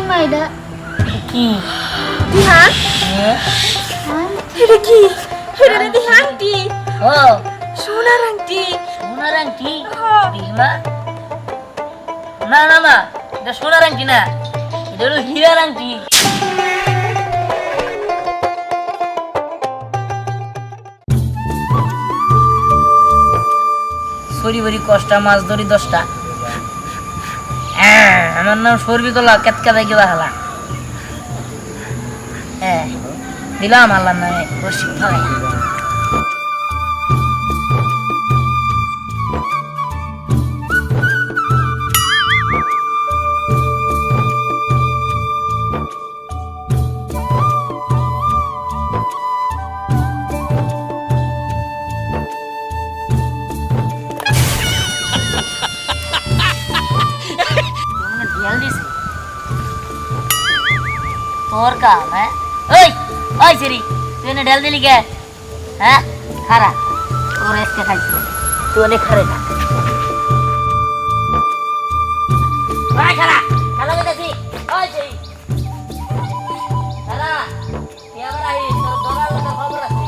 মাইডা কি দিহান এটা কি এটা না দিহান আন্টি ও সোনার আন্টি সোনার আংটি দিমা না না মা এটা সোনার আংটি না এটা হলো হীরার আংটি সরি বরি কষ্টা মাছ ধরি 10টা আমার নাম সরবি কলা কেতকা দেখে হালা দিলাম আল্লাহর নামে রশি ফালাই তোর কাম হ্যাঁ ওই ওই সেরি তুই এনে ঢেল দিলি কে হ্যাঁ খারা তোর এসকে খাইছি তুই অনেক খারে না ওই খারা খালা বেটাছি ওই সেরি খারা তুই আবার আইস তোর দোকান লোকের খবর আছে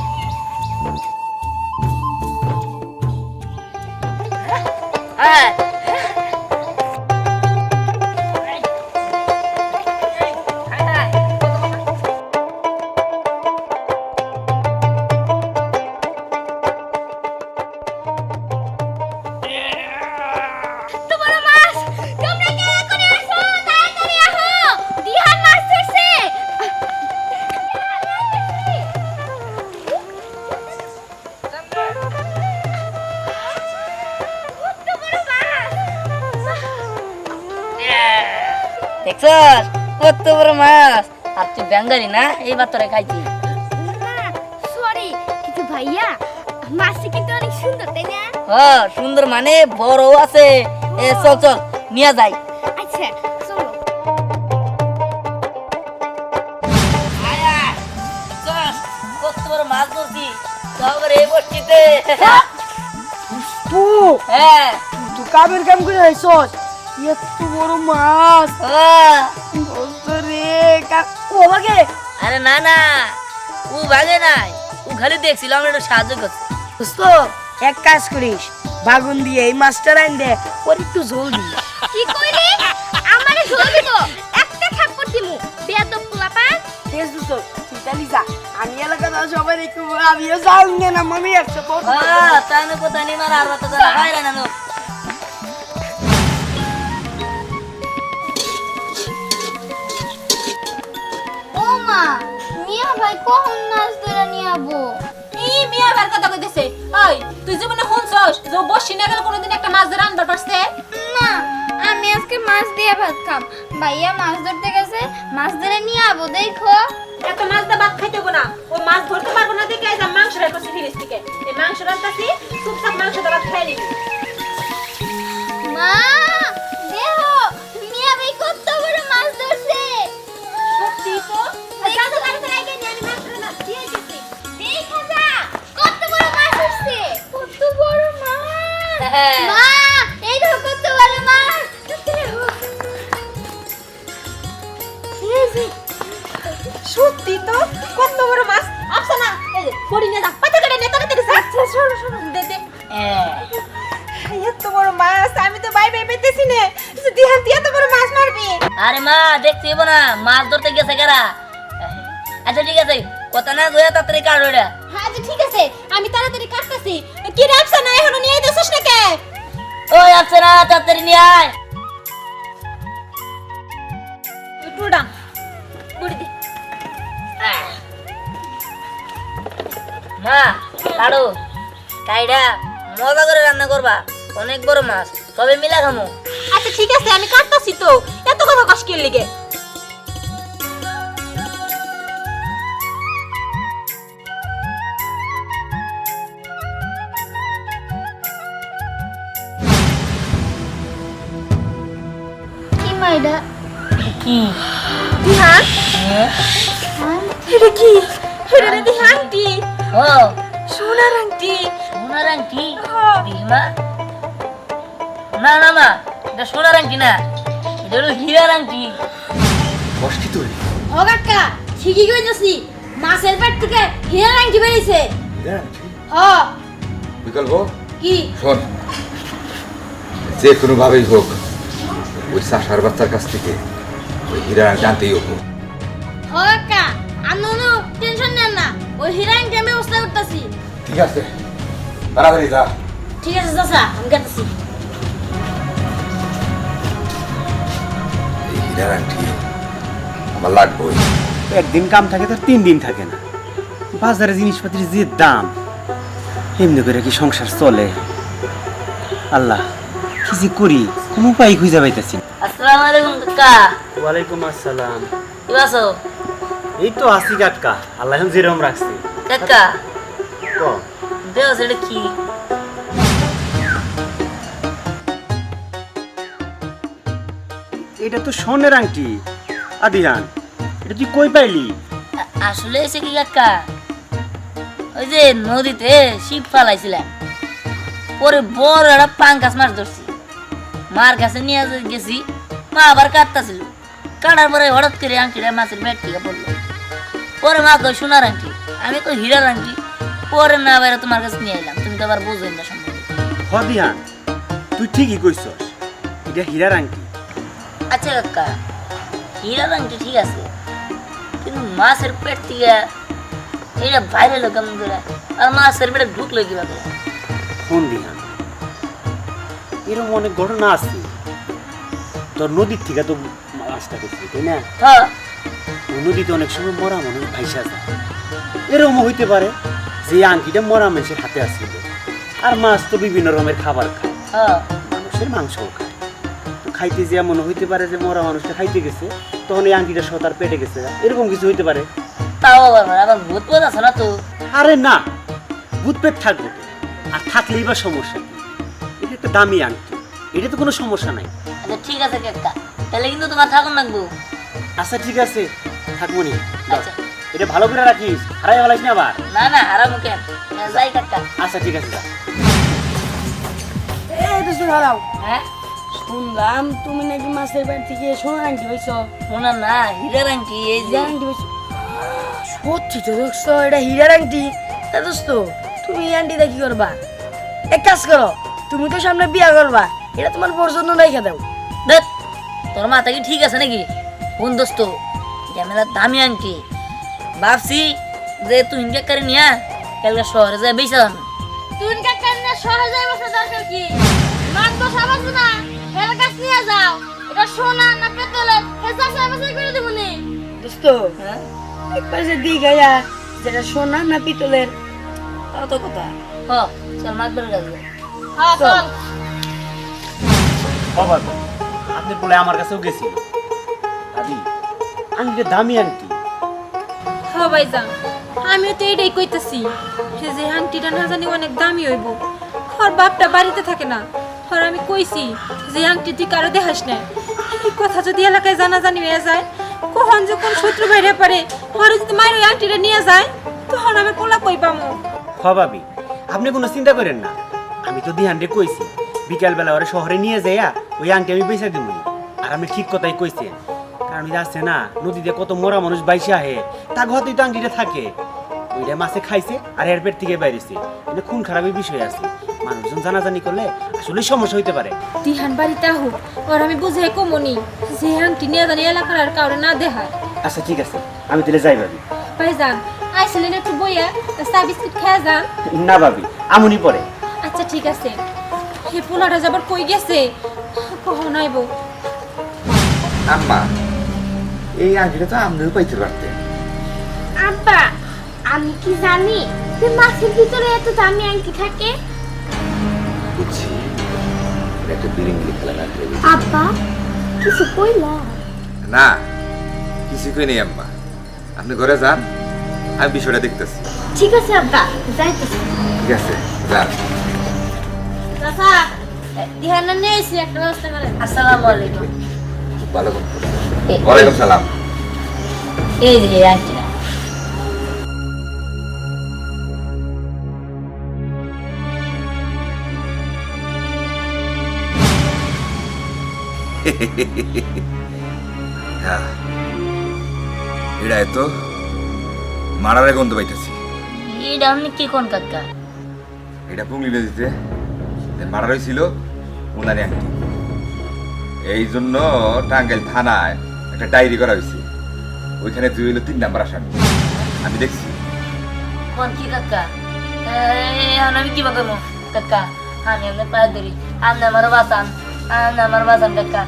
হ্যাঁ দেখছস কত বড় মাছ আর তুই বেঙ্গালি না এইবার তোরে খাইছি সরি কিন্তু ভাইয়া মাছটা কিন্তু অনেক সুন্দর তাই না হ্যাঁ সুন্দর মানে বড় আছে এ চল চল নিয়ে যাই আচ্ছা চলো কত বড় মাছ ধরছি তারপরে এই বসছিতে তুই হ্যাঁ তুই কাবের কাম করে আইছস এত বড় মাছ রে ও আমাকে আরে না না ও ভাগে নাই ও খালি দেখছিল আমরা একটু সাহায্য করছি দোস্ত এক কাজ করিস বাগুন দিয়ে এই মাছটা রাইন দে ওর একটু ঝোল দি কি কইলি আমারে ঝোল দিব একটা থাপ্পড় দিমু বেয়াদব পোলাপা বেশ দোস্ত তুই তালি যা আমি এলাকাটা সবাই একটু আমিও যাও না মামি একশো হ্যাঁ তাহলে কোথায় নিয়ে মারা আর বাতা যারা খাইলে না ও মা মিয়া ভাই কখন মাছ ধরে নিয়ে আবো ই মিয়া ভাইয়ের কথা কইতেছে ওই তুই জীবনে শুনছস যে বসি না গেল কোনোদিন একটা মাছ ধরে আনবার পারছে না আমি আজকে মাছ দিয়ে ভাত খাম ভাইয়া মাছ ধরতে গেছে মাছ ধরে নিয়ে আবো দেখো এত মাছ দিয়ে ভাত খাইতে হবো না ও মাছ ধরতে পারবো না দেখে যা মাংস রাখছি ফিরিস থেকে এই মাংস রাখতাছি চুপচাপ মাংস দিয়ে ভাত খাই নিবি মা দেখো মিয়া ভাই কত বড় মাছ ধরছে সত্যি তো যা তো তাড়াতাড়ি আগে নিয়ে আমি মাছ ধরে দিয়ে দিছি দেখা যা কত বড় মাছ ধরছে কত বড় মাছ মা এই দেখো কত বড় মাছ সত্যি তো কত বড় মাছ আচ্ছা না এই যে পড়ি নিয়ে যা পাতা কেটে নিয়ে তাড়াতাড়ি যা আচ্ছা শোনো শোনো দে দে এত বড় মাছ আমি তো বাই বাই পেতেছি না দিহান দিয়ে এত বড় মাছ মারবি আরে মা দেখতে হইব না মাছ ধরতে গেছে কারা আচ্ছা ঠিক আছে কথা না গয়া তাড়াতাড়ি কাট ওটা হ্যাঁ আচ্ছা ঠিক আছে আমি তাড়াতাড়ি কাটতাছি কি রাখছ না এখনো নিয়ে যাচ্ছিস না কে ওই আসছে না তাড়াতাড়ি নিয়ে আয় টুডাম বুড়ি দে মা কাড়ো কাইডা মজা করে রান্না করবা অনেক বড় মাছ সবে মিলা খামু আচ্ছা ঠিক আছে আমি কাটতাছি তো এত কথা কষ্টের লিগে কি মাইডা কি দিহান এটা কি এটা না দিহান আন্টি ও সোনার আন্টি সোনার আংটি দিমা না না মা এটা সোনার আংটি না এটা হলো হীরার আংটি কষ্ট তুই ও কাকা ঠিকই কইতাছি মাছের পেট থেকে হীরা আংটি বেরিয়েছে হ বিকল্প কি শোন, যে কোনো ভাবেই হোক ওই চাষার বাচ্চার কাছ থেকে ওই হীরা জানতেই হোক। হ কাকা আনো টেনশন নেন না ওই হীরা আংটি আমি ব্যবস্থা করতেছি ঠিক আছে, তাড়াতাড়ি যা। ঠিক আছে চাচা আমি গেতেছি এই হীরার আংটি আমার লাগবেই। একদিন কাম থাকে তার 3 দিন থাকে না। বাজারে জিনিসপত্রের যে দাম, এমনি করে কি সংসার চলে? আল্লাহ, কি যে করি কোনো উপায় খুঁজে পাইতেছি না। আসসালামু আলাইকুম কাকা। ওয়ালাইকুম আসসালাম। কি আছো এই তো আসি কাকা, আল্লাহ এখন যেরকম রাখছে। কাকা? ক, দেও সেটা কি? এটা তো স্বর্ণের আংটি। আদিহান, এটা তুই কই পাইলি? আসলে এসে কি কাকা, ওই যে নদীতে শিব ফালাইছিলাম, পরে বড় একটা পাঙ্কাস মাছ ধরছি, মার কাছে নিয়ে গেছি, মা আবার কাটতাছিল, কাটার পরে হঠাৎ করে আংটিটা মাছের পেট থেকে পড়লো। পরে মা কই সোনার আংটি, আমি কই হীরার আংটি। পরে না বাইরে তোমার কাছে নিয়ে এলাম, তুমি তো আবার বুঝলেন না সম্ভব। হদিহান, তুই ঠিকই কইছস, এটা হীরার আংটি। আচ্ছা কাকা, হীরার আংটি ঠিক আছে, কিন্তু মাছের পেট থেকে এটা বাইরে লোক কেমন করে, আর মাছের পেটে ঢুকলো কিভাবে? কোন দিহান, এরকম অনেক ঘটনা আছে। তোর নদীর থেকে তো মাছটা করছিলি, তাই না? হ্যাঁ ওই নদীতে অনেক সময় মরা মানুষ ভাইসা যায়। এরকম হইতে পারে যে আংটিটা মরা মানুষের হাতে আসছিল। আর মাছ তো বিভিন্ন রকমের খাবার খায়, হ্যাঁ মানুষের মাংসও খায়। তো খাইতে যে এমন হইতে পারে যে মরা মানুষটা খাইতে গেছে, তখন এই আংটিটা সতার পেটে গেছে, এরকম কিছু হইতে পারে। তাও আবার আবার ভূত পদ আছে না তো? আরে না, ভূত পেট থাকবে তো, আর থাকলেই বা সমস্যা কি? এটা একটা দামি আংটি, এটা তো কোনো সমস্যা নাই। আচ্ছা ঠিক আছে কাকা, তাহলে কিন্তু তোমার থাকুন লাগবো। আচ্ছা ঠিক আছে, থাকবো নি। আচ্ছা এটা ভালো করে রাখিস, হারাই ফেলাইস না আবার। না না হারামো কেন, যাই কাকা। আচ্ছা ঠিক আছে, যা। এই তো হারাও, হ্যাঁ শুনলাম তুমি নাকি মাছের পেট থেকে সোনার আংটি হয়েছ। শোনা না, হীরার আংটি এই যে। হীরার আংটি হয়েছ? সত্যি তো দেখছো এটা হীরার আংটি? তা দোস্ত তুমি এই আংটিটা কি করবা? এক কাজ করো, তুমি তো সামনে বিয়া করবা, এটা তোমার বোর জন্য রেখে দাও। দেখ তোর মাথা কি ঠিক আছে নাকি? কোন দোস্ত, ঝামেলা দামি আংটি, ভাবছি যে তুই কাকারে নিয়া কালকে শহরে যায় বেশি তুই কাকা না শহরে যাই বসে দরকার কি মাছ বসা বাজু না হেল গাছ নিয়ে যাও এটা সোনা না পেতলের হে চাষা বাছাই করে দেব নি দোস্ত একবার যে দিই গায়া যেটা সোনা না পিতলের, তাও তো কথা। হ চল মাছ ধরে কাছে। হ্যাঁ চল বাবা, আপনি বলে আমার কাছেও গেছিল। দাদি, আংটিটা দামি আংটি। হ্যাঁ ভাইজান, আমিও তো এটাই কইতাছি যে আংটিটা না জানি অনেক দামি হইব। আর বাপটা বাড়িতে থাকে না, আর আমি কইছি যে আংটি তুই কারো দেখাস না। এই কথা যদি এলাকায় জানাজানি হয়ে যায়, কখন যখন শত্রু বাইরে পারে, আর যদি মায়ের ওই আংটিটা নিয়ে যায়, তখন আমি পোলা কই পামো। ভাবি, আপনি কোনো চিন্তা করেন না, আমি তো দিহানরে কইছি বিকালবেলা ওরা শহরে নিয়ে যাইয়া ওই আংটি আমি বেচা দিব। আর আমি ঠিক কথাই কইছেন, কারণ যাচ্ছে না নদীতে কত মরা মানুষ বাইসে আহে, তা ঘরেই তো আংটিটা থাকে। ওইটা মাছে খাইছে আর এর পেট থেকে বাইরেছে, এটা খুন খারাপের বিষয় আছে। মানুষজন জানাজানি করলে আসলে সমস্যা হইতে পারে। দিহান বাড়িতে আহুক, আর আমি বুঝে কমনি যে আংটি নিয়ে জানি এলাকার আর কাউরে না দেখায়। আচ্ছা ঠিক আছে, আমি তাহলে যাই ভাবি। ভাইজান আইসিলেন একটু বইয়া চা বিস্কুট খেয়ে যান। না ভাবি, আমনি পরে। আচ্ছা ঠিক আছে। হে পোলাটা যাবার কই গেছে, কখন আইব? আম্মা, এই আংটিটা তো আমরাও পাইতে পারতেন। আব্বা আমি কি জানি যে মাছের ভিতরে এত দামি আংটি থাকে? বুঝছি, এটা একটা বিলিংলি খেলা লাগবে। আব্বা কিছু কইলা? না, কিছু কই নেই আম্মা, আপনি ঘরে যান, আমি বিষয়টা দেখতেছি। ঠিক আছে আব্বা যাইতেছি। ঠিক আছে, যান। চাচা ধ্যান নিয়ে এসে একটা ব্যবস্থা করেন। আসসালামু আলাইকুম। ভালো কথা। ওয়ালাইকুম সালাম। এই যে আংটিটা। হ্যাঁ, এটা তো মারারে গন্ধ পাইতেছি। এটা আপনি কি কোন কাকা? এটা পুংলি নদীতে মারা রয়েছিল উনারি আংটি। এই জন্য টাঙ্গাইল থানায় একটা ডায়েরি করা হয়েছে। ওইখানে তুই হইলো 3 নাম্বার আসামি। আমি দেখছি। কোন কি কাকা? এখন আমি কি বলবো কাকা? আমি আপনার পায়ে ধরি, আপনি আমার বাঁচান, আপনি আমার বাঁচান কাকা।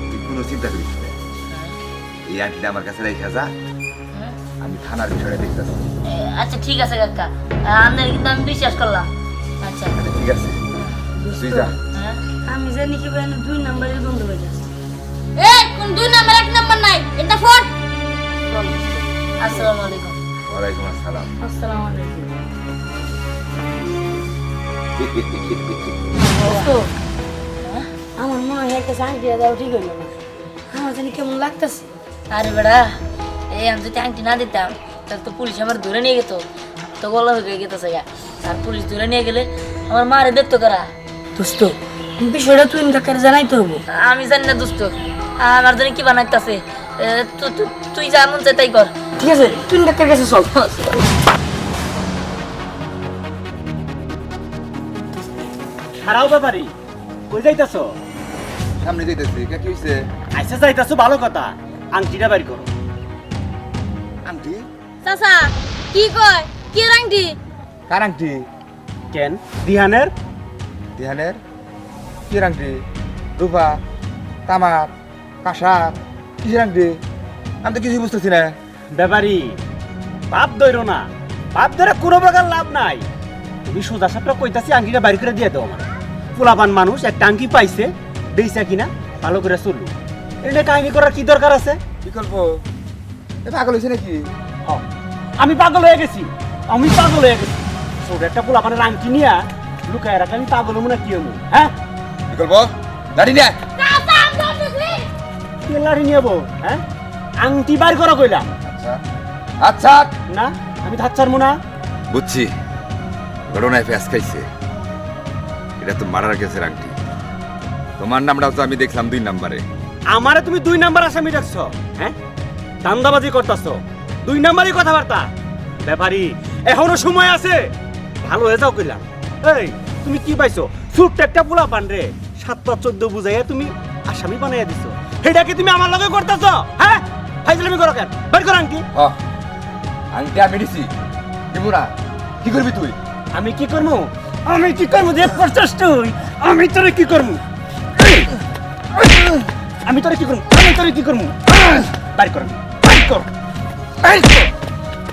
তুই কোনো চিন্তা করিস না, এই আংটিটা আমার কাছে রেখে যা, আমি থানার বিষয়ে দেখতেছি। আচ্ছা ঠিক আছে কাকা, আপনার কিন্তু আমি বিশ্বাস করলাম। আচ্ছা আচ্ছা, ঠিক আছে, তুই যা। হ্যাঁ? আমি জানি কি ভাই 2 নাম্বারের বন্ধু হয়ে যাচ্ছে। এই কোন 2 নাম্বার 1 নাম্বার নাই, এটা ফোন। আসসালামু আলাইকুম। ওয়ালাইকুম আসসালাম। আসসালামু আলাইকুম। দোস্ত, আমার মনে হয় একটা আংটি দেওয়া ঠিক হইল না। আমার জানি কেমন লাগতেছে। আরে বেড়া, এই আমি যদি আংটি না দিতাম তাহলে তো পুলিশ আমার ধরে নিয়ে যেত, তো গলা হয়ে গেতেছে গা। আর পুলিশ ধরে নিয়ে গেলে আমার মারে দেখতো কারা। দোস্ত, বিষয়টা তুই কাকারে জানাইতে হবো। আমি জানি না দোস্ত, আমার জন্য কি বানাইতেছে। তুই যা মন চাই তাই কর। ঠিক আছে, তুই কাকার কাছে চল। খারাও ব্যাপারি, কই যাইতাছো? সামনে যাইতেছি, কি হইছে? আইসা যাইতাছো ভালো কথা, আংটিটা বাইর করো। আংটি? চাচা কি কয়? কি রাংটি? কার আংটি? কেন দিহানের? দিহানের? কি আংটি? রূপা, তামার, কাঁসার, কিসের আংটি? আমি তো কিছুই বুঝতেছি না। ব্যাপারি, পাপ ধরো না, পাপ ধরে কোনো প্রকার লাভ নাই। তুমি সোজা সাপটা কইতাছি আংটিটা বাইর করে দিয়ে দাও আমার। পোলাপান মানুষ একটা আংটি পাইছে, বেইছা কিনা ভালো করে চলু। এটা কাহিনী করার কি দরকার আছে? কি করবো? এ পাগল হয়েছে নাকি? হ, আমি পাগল হয়ে গেছি, আমি পাগল হয়ে গেছি। ছোট একটা পোলাপানের আংটি নিয়া লুকায় রাখলে আমি পাগল হবো না কি হবো? হ্যাঁ, কি করবো? দাঁড়ি না। চাচা আমি ধরতেছি। কি লাড়ি নিয়ে হ্যাঁ? আংটি বাইর করা কইলাম আচ্ছা আচ্ছা, না, আমি ধার ছাড়বো না। বুঝছি, ঘটনায় ফেস খাইছে। এটা তো মারার কেসের আংটি। তোমার নামটাও তো আমি দেখলাম 2 নাম্বারে। আমারে তুমি 2 নাম্বার আসামি রাখছো, হ্যাঁ? দান্দাবাজি করতেছো, 2 নাম্বারই কথাবার্তা। ব্যাপারী, এখনো সময় আছে, ভালো হয়ে যাও কইলাম। এই তুমি কি পাইছো? ছোট্ট একটা পোলা পান রে 7-14 বুঝাইয়া তুমি আসামি বানাইয়া দিছো। এটা কি তুমি আমার লগে করতেছো? হ্যাঁ, ফাইজলামি করো কেন? বের কর আংটি। আংটি আমি দিছি, দিব না। কি করবি তুই? আমি কি করবো? আমি কি করবো? দেখ করছস তুই? আমি তোরে কি করবো? আমি তোরে কি করবো? আমি তোরে কি করবো? বাইর কর, বাইর কর, বাইর কর,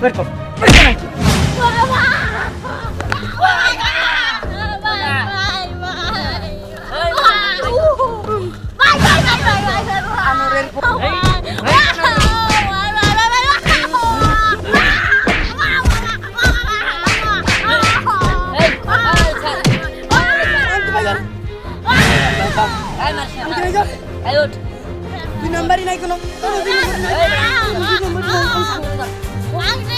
বাইর কর, বাইর কর আংটি। দুই নাম্বারই নাই কোনো। আংটি